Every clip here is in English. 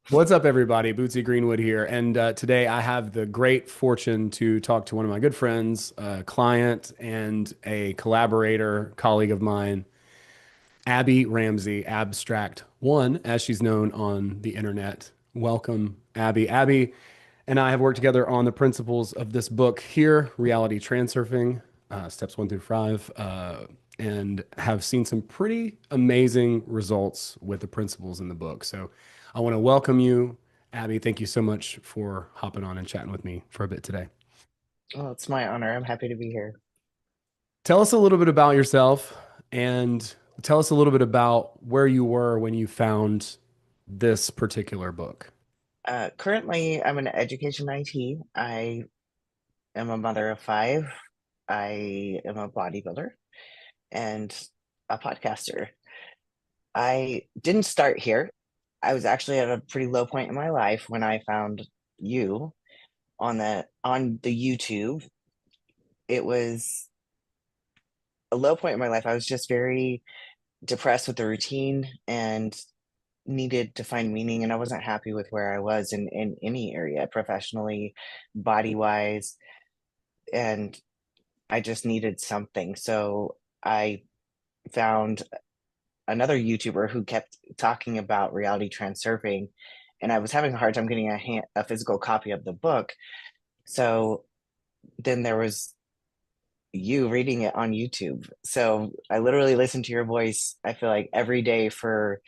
What's up, everybody? Bootsy Greenwood here. And today I have the great fortune to talk to one of my good friends, a client, and a collaborator, colleague of mine, Abby Ramsey, Abstract One, as she's known on the internet. Welcome, Abby. Abby and I have worked together on the principles of this book here, Reality Transurfing, steps 1 through 5, and have seen some pretty amazing results with the principles in the book. So I want to welcome you, Abby. Thank you so much for hopping on and chatting with me for a bit today. Well, it's my honor. I'm happy to be here. Tell us a little bit about yourself and tell us a little bit about where you were when you found this particular book. Currently, I'm in education IT. I am a mother of five. I am a bodybuilder and a podcaster. I didn't start here. I was actually at a pretty low point in my life when I found you on the YouTube. It was a low point in my life. I was just very depressed with the routine and needed to find meaning, and I wasn't happy with where I was in any area, professionally, body wise, and I just needed something. So I found another YouTuber who kept talking about reality transurfing, and I was having a hard time getting a physical copy of the book. So then there was you reading it on YouTube. So I literally listened to your voice, I feel like every day for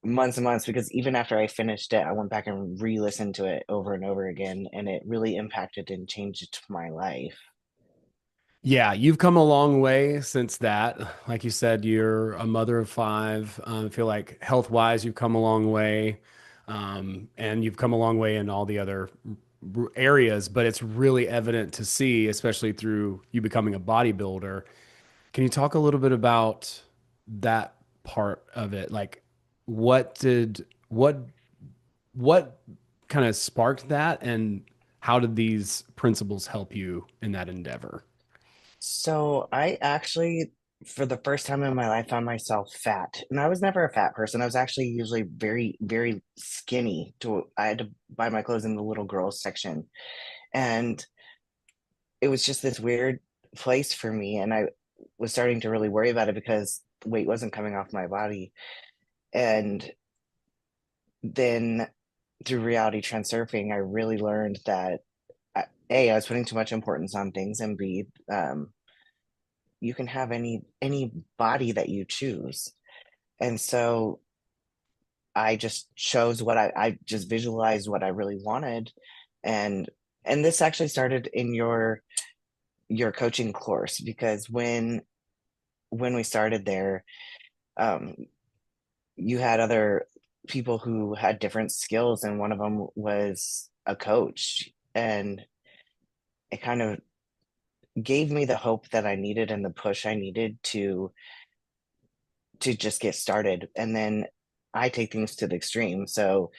months and months, because even after I finished it, I went back and re-listened to it over and over again, and it really impacted and changed my life. Yeah, you've come a long way since that. Like you said, you're a mother of five. I feel like health wise, you've come a long way. And you've come a long way in all the other areas, but it's really evident to see, especially through you becoming a bodybuilder. Can you talk a little bit about that part of it? Like, what did, what kind of sparked that, and how did these principles help you in that endeavor? So I actually, for the first time in my life, found myself fat, and I was never a fat person. I was actually usually very, very skinny. I had to buy my clothes in the little girls section, and it was just this weird place for me, and I was starting to really worry about it because weight wasn't coming off my body. And then through reality transurfing, I really learned that A, I was putting too much importance on things, and B, you can have any body that you choose. And so I just chose I just visualized what I really wanted, and and this actually started in your coaching course, because when we started there, um, you had other people who had different skills, and one of them was a coach, and it kind of gave me the hope that I needed and the push I needed to just get started. And then I take things to the extreme. So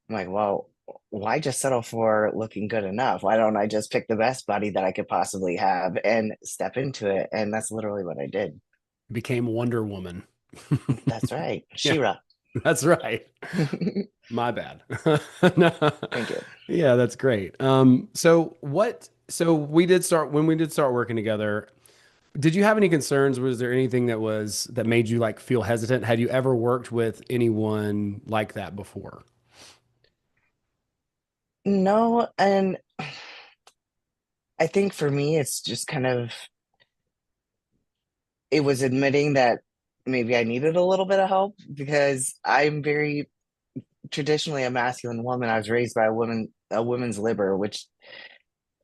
I'm like, well, why just settle for looking good enough? Why don't I just pick the best body that I could possibly have and step into it? And that's literally what I did. Became Wonder Woman. That's right. Yeah, Shira. that's right. Thank My bad. No. you. Yeah, that's great. So we did start when we did start working together. Did you have any concerns? Was there anything that made you like feel hesitant? Had you ever worked with anyone like that before? No, and I think for me, it's just kind of, it was admitting that maybe I needed a little bit of help, because I'm very traditionally a masculine woman. I was raised by a woman's liber, which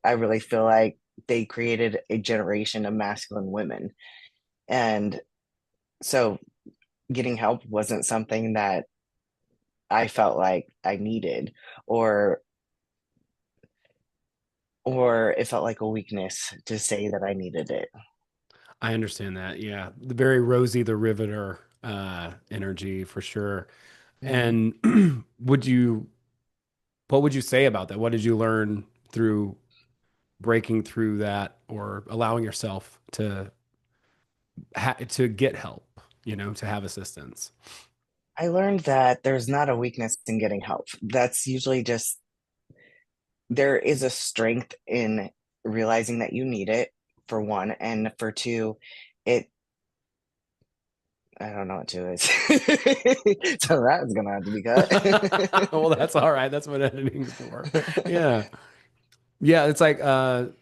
I really feel like they created a generation of masculine women. And so getting help wasn't something that I felt like I needed, or or it felt like a weakness to say that I needed it. I understand that. Yeah, the very Rosie the Riveter energy for sure. Mhm. And would you, what would you say about that? What did you learn through breaking through that or allowing yourself to to get help, to have assistance? I learned that there's not a weakness in getting help. That's usually just there is a strength in realizing that you need it, for one, and for two, it I don't know what two is. So that's gonna have to be Well, that's all right. That's what editing's for. Yeah. Yeah, it's like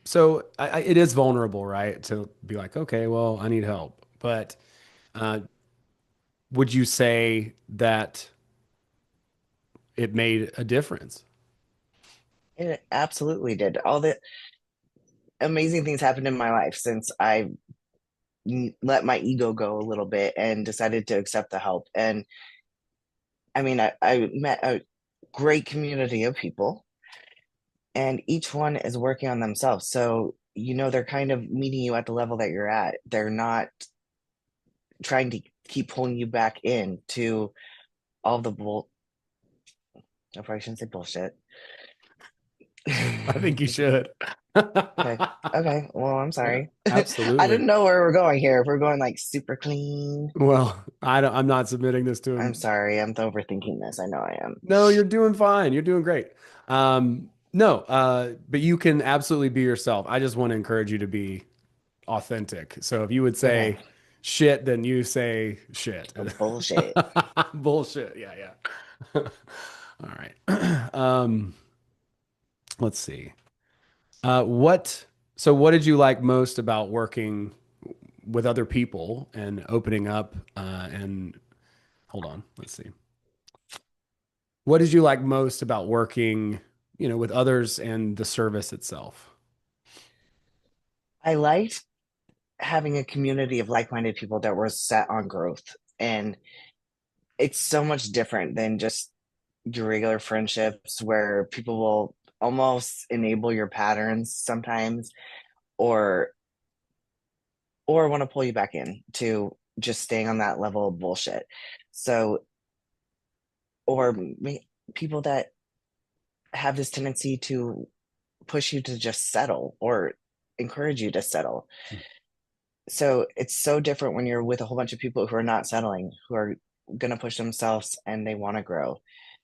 so it is vulnerable, right? To be like, okay, well, I need help. But uh would you say that it made a difference? It absolutely did. All the amazing things happened in my life since I let my ego go a little bit and decided to accept the help. And I mean, I met a great community of people, and each one is working on themselves. So, they're kind of meeting you at the level that you're at. They're not trying to keep pulling you back in to all the I probably shouldn't say bullshit. I think you should. Okay. Okay. Well, I'm Yeah, sorry. I absolutely. didn't know where we're going here. If we're going like super clean, Well, I'm not submitting this to I'm him. sorry. I'm overthinking this. I know I am. No, you're doing fine. You're doing great. No, but you can absolutely be yourself. I just want to encourage you to be authentic. So if you would Okay. say shit, then you say shit. Bullshit. Bullshit. Yeah, yeah. All right. Let's see. What, so what did you like most about working with other people and opening up, and hold on, let's see. What did you like most about working, with others and the service itself? I liked having a community of like-minded people that were set on growth. And it's so much different than just your regular friendships where people will almost enable your patterns sometimes or want to pull you back in to just staying on that level of bullshit. So, or people that have this tendency to push you to just settle or encourage you to settle. So it's so different when you're with a whole bunch of people who are not settling, who are going to push themselves and they want to grow,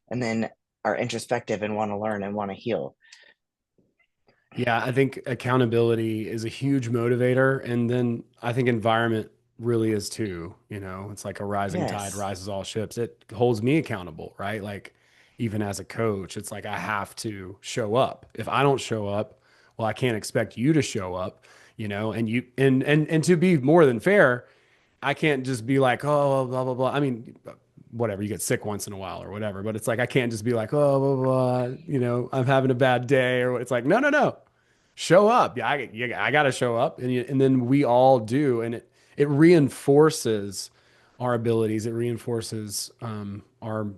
and then are introspective and want to learn and want to heal. Yeah, I think accountability is a huge motivator. And then I think environment really is too. It's like a rising tide Yes. rises all ships. It holds me accountable, right? Like, even as a coach, it's like I have to show up. If I don't show up, well, I can't expect you to show up, and and to be more than fair, I can't just be like, oh, blah, blah, blah. I mean, whatever, you get sick once in a while or whatever, but it's like, I can't just be like, oh, blah, blah, I'm having a bad day, or it's like, no, no, no, show up. Yeah, I got to show up. And then we all do. And it reinforces our abilities. It reinforces our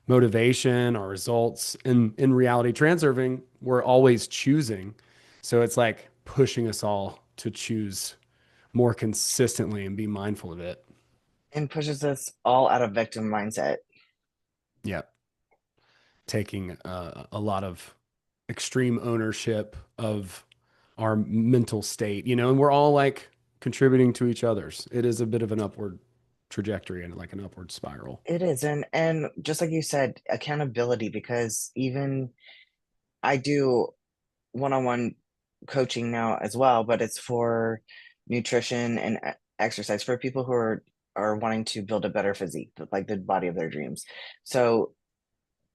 motivation, our results. And in reality transurfing, we're always choosing. So it's like pushing us all to choose more consistently and be mindful of it. And pushes us all out of victim mindset. Yeah. Taking a lot of extreme ownership of our mental state, and we're all like contributing to each other's. It is a bit of an upward trajectory and like an upward spiral. It is. And just like you said, accountability, because even I do one-on-one coaching now as well, but it's for nutrition and exercise for people who are wanting to build a better physique, like the body of their dreams. So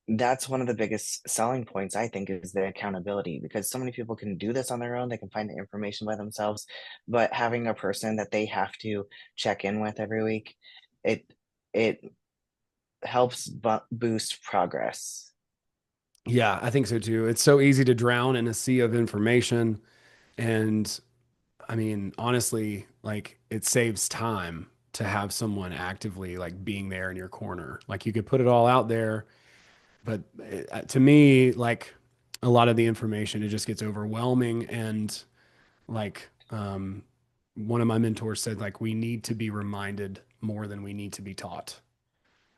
that's one of the biggest selling points, I think, is the accountability, because so many people can do this on their own. They can find the information by themselves, but having a person that they have to check in with every week, it it helps boost progress. Yeah, I think so too. It's so easy to drown in a sea of information. And I mean, honestly, like it saves time to have someone actively like being there in your corner. Like you could put it all out there, but to me, like a lot of the information, it just gets overwhelming. And like one of my mentors said, like we need to be reminded more than we need to be taught.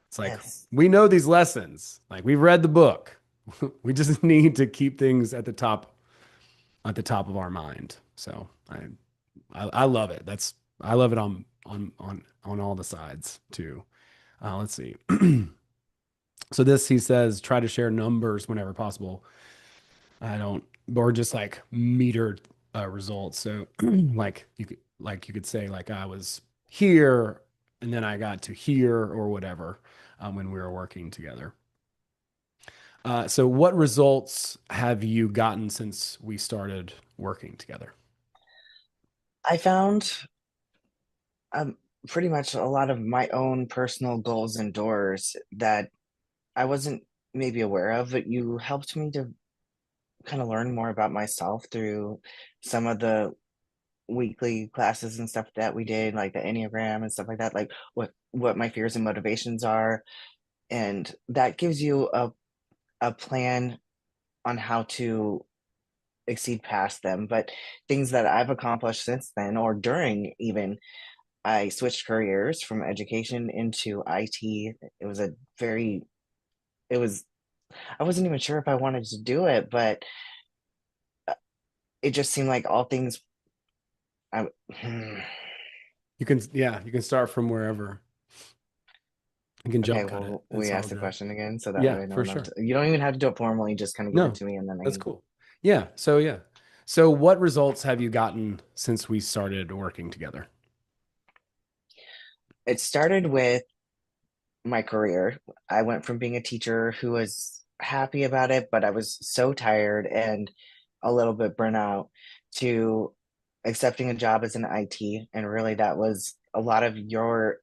It's like Yes. we know these lessons, like we've read the book. We just need to keep things at the top of our mind. So I love it. I love it on all the sides too. Let's see. So this he says try to share numbers whenever possible. I don't, or just like metered results. So like you could say like I was here and then I got to here or whatever when we were working together. So what results have you gotten since we started working together? I found um, pretty much a lot of my own personal goals and doors that I wasn't maybe aware of, but you helped me to kind of learn more about myself through some of the weekly classes and stuff that we did, like the Enneagram and stuff like that, like what my fears and motivations are. And that gives you a plan on how to exceed past them. But things that I've accomplished since then, or during even, I switched careers from education into IT. It was a very, it was, I wasn't even sure if I wanted to do it, but it just seemed like all things. I, You can, yeah, you can start from wherever. You can okay, jump cut it. well, we It's all ask the good. question again so that Yeah, way I know for enough sure. to, you don't even have to do it formally, just kind of give it No, to me and then I that's can. cool. Yeah. So, yeah. So, what results have you gotten since we started working together? It started with my career. I went from being a teacher who was happy about it, but I was so tired and a little bit burnout to accepting a job as an IT. And really, that was a lot of your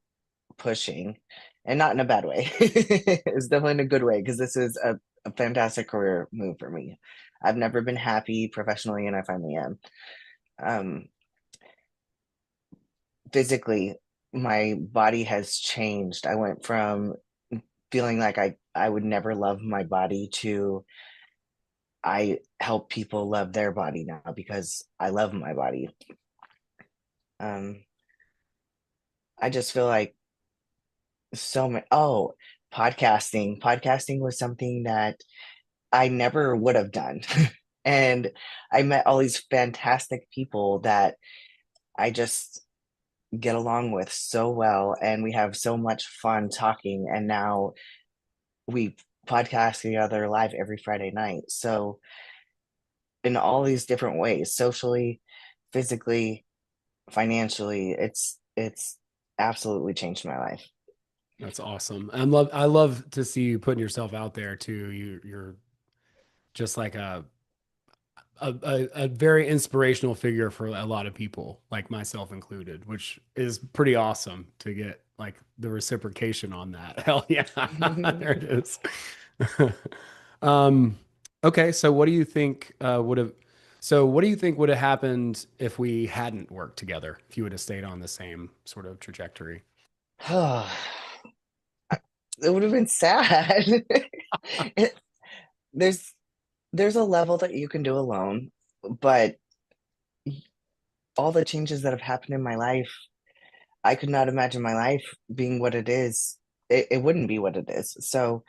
pushing and not in a bad way. It's definitely in a good way because this is a fantastic career move for me. I've never been happy professionally, and I finally am. Um, Physically, my body has changed. I went from feeling like I would never love my body to I help people love their body now because I love my body. Um, I just feel like so many. Oh, podcasting. Podcasting was something that I never would have done. And I met all these fantastic people that I just get along with so well. And we have so much fun talking. And now we podcast together live every Friday night. So, in all these different ways, socially, physically, financially, it's absolutely changed my life. That's awesome. I love to see you putting yourself out there too. You're just like a very inspirational figure for a lot of people, like myself included, which is pretty awesome to get like the reciprocation on that. Hell yeah. There it is. Um, okay, so what do you think would have happened if we hadn't worked together, if you would have stayed on the same sort of trajectory? It would have been sad. It, there's there's a level that you can do alone, but all the changes that have happened in my life, I could not imagine my life being what it is. It wouldn't be what it is. So,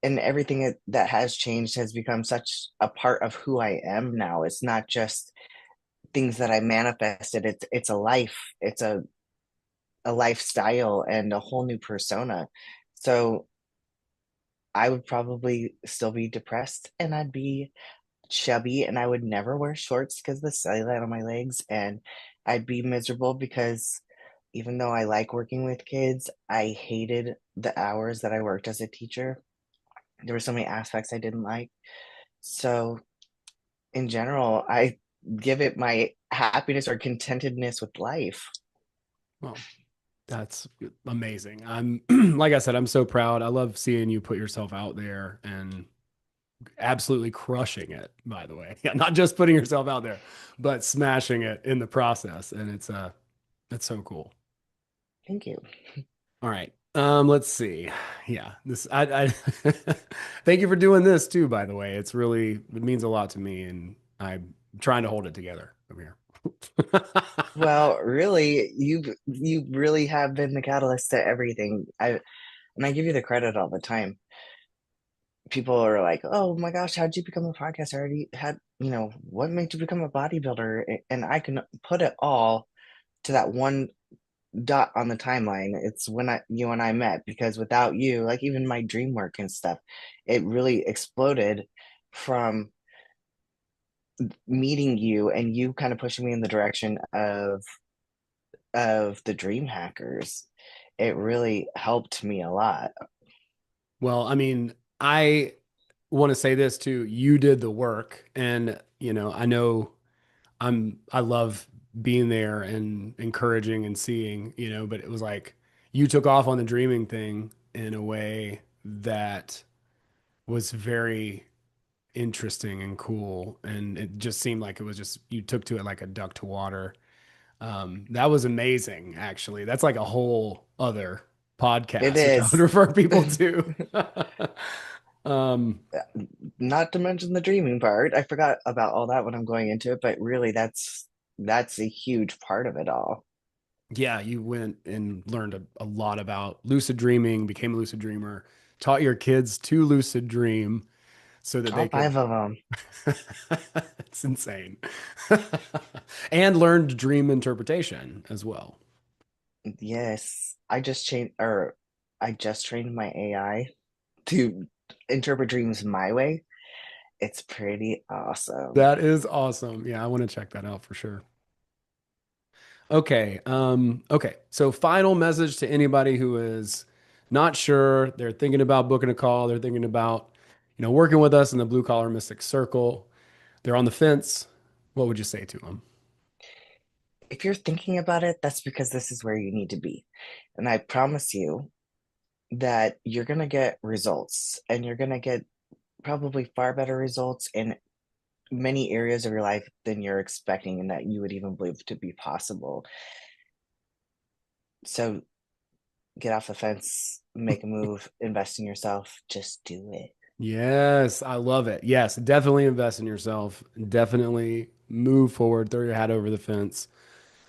and everything that has changed has become such a part of who I am now. It's not just things that I manifested. It's a life. It's a lifestyle and a whole new persona. So I would probably still be depressed and I'd be chubby and I would never wear shorts because of the cellulite on my legs. And I'd be miserable because even though I like working with kids, I hated the hours that I worked as a teacher. There were so many aspects I didn't like. So in general, I give it my happiness or contentedness with life. Well, that's amazing. I'm like I said, I'm so proud. I love seeing you put yourself out there and absolutely crushing it, by the way. Yeah, not just putting yourself out there, but smashing it in the process. And it's so cool. Thank you. All right. Let's see. Yeah, I thank you for doing this too, by the way. It means a lot to me and I'm trying to hold it together over here. Well, really, you really have been the catalyst to everything. And I give you the credit all the time. People are like, "Oh my gosh, how'd you become a podcaster? I already had, what made you become a bodybuilder?" And I can put it all to that one dot on the timeline. It's when you and I met, because without you, like even my dream work and stuff, it really exploded from meeting you and you kind of pushing me in the direction of the dream hackers. It really helped me a lot. Well, I mean, I want to say this too. You did the work, and I know I love being there and encouraging and seeing, but it was like you took off on the dreaming thing in a way that was very interesting and cool. And it just seemed like it was just you took to it like a duck to water. That was amazing, actually. That's like a whole other It podcast, which I would is. refer people to. Um, Not to mention the dreaming part. I forgot about all that when I'm going into it, but really that's a huge part of it all. yeah, you went and learned a lot about lucid dreaming, became a lucid dreamer, taught your kids to lucid dream so that All they could. five of them. It's insane. And learned dream interpretation as well. Yes. I just trained my AI to interpret dreams my way. It's pretty awesome. That is awesome. Yeah, I want to check that out for sure. Okay. Okay. So final message to anybody who is not sure, they're thinking about booking a call, they're thinking about, working with us in the Blue Collar Mystic Circle. They're on the fence. What would you say to them? If you're thinking about it, that's because this is where you need to be. And I promise you that you're going to get results, and you're going to get probably far better results in many areas of your life than you're expecting and that you would even believe to be possible. So get off the fence, make a move, invest in yourself, just do it. Yes, I love it. Yes, definitely invest in yourself. Definitely move forward, throw your hat over the fence.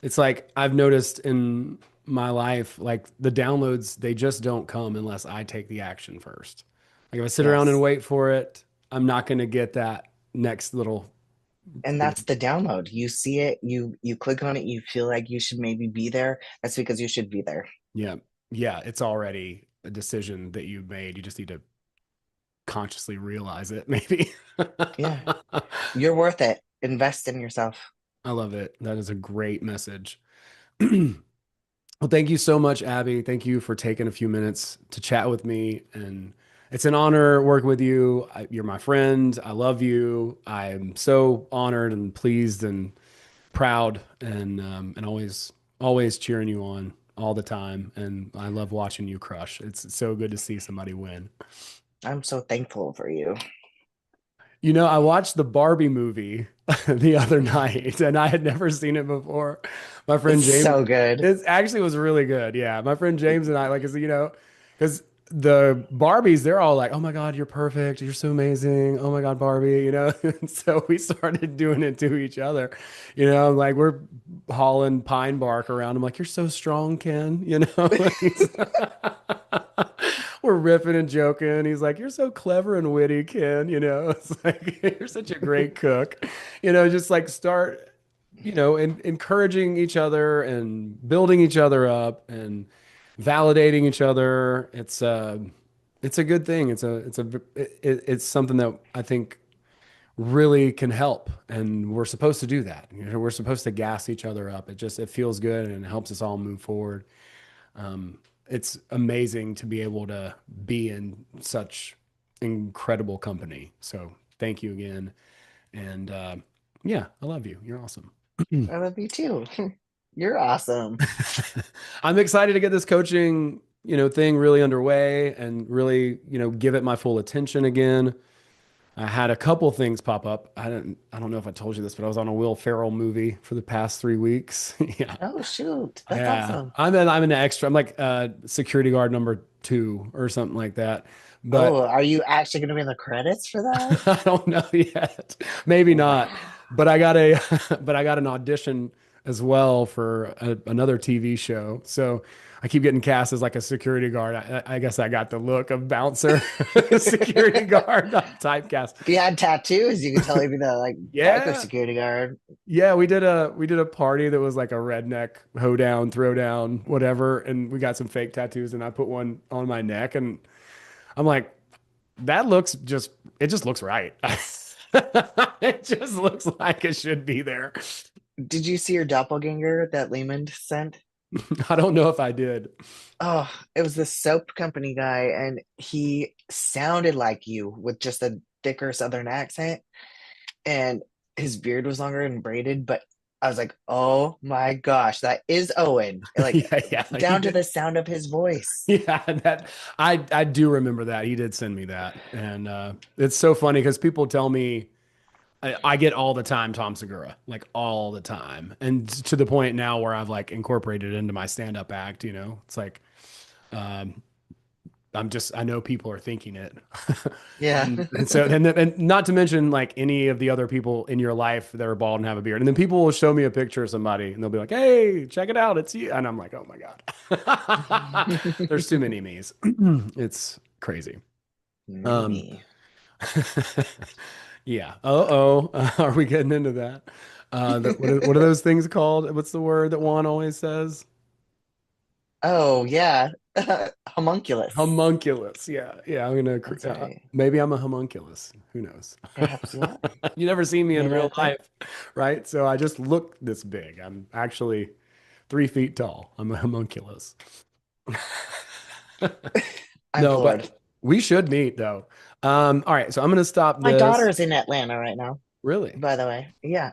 It's like I've noticed in my life, like the downloads, they just don't come unless I take the action first. Like if I sit around and Yes. wait for it, I'm not going to get that next little, And you know, that's the download. You see it, you click on it, you feel like you should maybe be there. That's because you should be there. yeah, yeah, it's already a decision that you've made. You just need to consciously realize it, maybe. Yeah. You're worth it. Invest in yourself. I love it. That is a great message. Well, thank you so much, Abby. Thank you for taking a few minutes to chat with me. And it's an honor working with you. You're my friend. I love you. I'm so honored and pleased and proud and always cheering you on all the time. And I love watching you crush. It's so good to see somebody win. I'm so thankful for you. I watched the Barbie movie the other night and I had never seen it before. My friend It's James, so good. it actually was really good. Yeah. My friend James and I, like, because the Barbies, they're all like, oh my God, you're perfect. You're so amazing. Oh my God, Barbie. And so we started doing it to each other. Like we're hauling pine bark around. I'm like, you're so strong, Ken. We're riffing and joking. He's like, "You're so clever and witty, Ken." It's like you're such a great cook. Just like start, and encouraging each other and building each other up and validating each other. It's a good thing. It's something that I think really can help, and we're supposed to do that. We're supposed to gas each other up. It feels good and it helps us all move forward. It's amazing to be able to be in such incredible company. So thank you again. And yeah, I love you. You're awesome. I love you too. You're awesome. I'm excited to get this coaching, thing really underway and really, give it my full attention again. I had a couple things pop up. I don't know if I told you this, but I was on a Will Ferrell movie for the past 3 weeks. Yeah. Oh shoot, that's Yeah, awesome. I'm an extra. I'm like security guard number two or something like that. But Oh, are you actually going to be in the credits for that? I don't know yet. Maybe not. Wow. But I got a but I got an audition as well for another TV show. So I keep getting cast as like a security guard. I guess I got the look of bouncer, security guard, typecast. If you had tattoos, you could totally be the like biker Yeah. security guard. Yeah, we did a party that was like a redneck hoedown, throwdown, whatever, and we got some fake tattoos, and I put one on my neck, and I'm like, that looks just it just looks right. It just looks like it should be there. Did you see your doppelganger that Lehman sent? I don't know if I did. Oh, it was the soap company guy, and he sounded like you with just a thicker Southern accent, and his beard was longer and braided. But I was like, oh my gosh, that is Owen. Like Yeah, yeah, he down to did. the sound of his voice. Yeah, that I do remember that. He did send me that. And it's so funny because people tell me I get all the time Tom Segura, like all the time. And to the point now where I've like incorporated it into my stand-up act, It's like um I know people are thinking it. Yeah. And not to mention like any of the other people in your life that are bald and have a beard. And then people will show me a picture of somebody and they'll be like, "Hey, check it out, it's you." And I'm like, "Oh my God." There's too many me's. It's crazy. Mini Um me. yeah. Uh-oh. Are we getting into that? What are those things called? What's the word that Juan always says? Oh yeah. Homunculus. Homunculus. Yeah, yeah. That's right. Maybe I'm a homunculus. Who knows? Perhaps you are You never seen me in made out real of clay. life, right? So I just look this big. I'm actually 3 feet tall. I'm a homunculus. I'm No, floored. but we should meet though. All right, so I'm gonna stop My this. daughter's in Atlanta right now, Really? by the way. Yeah,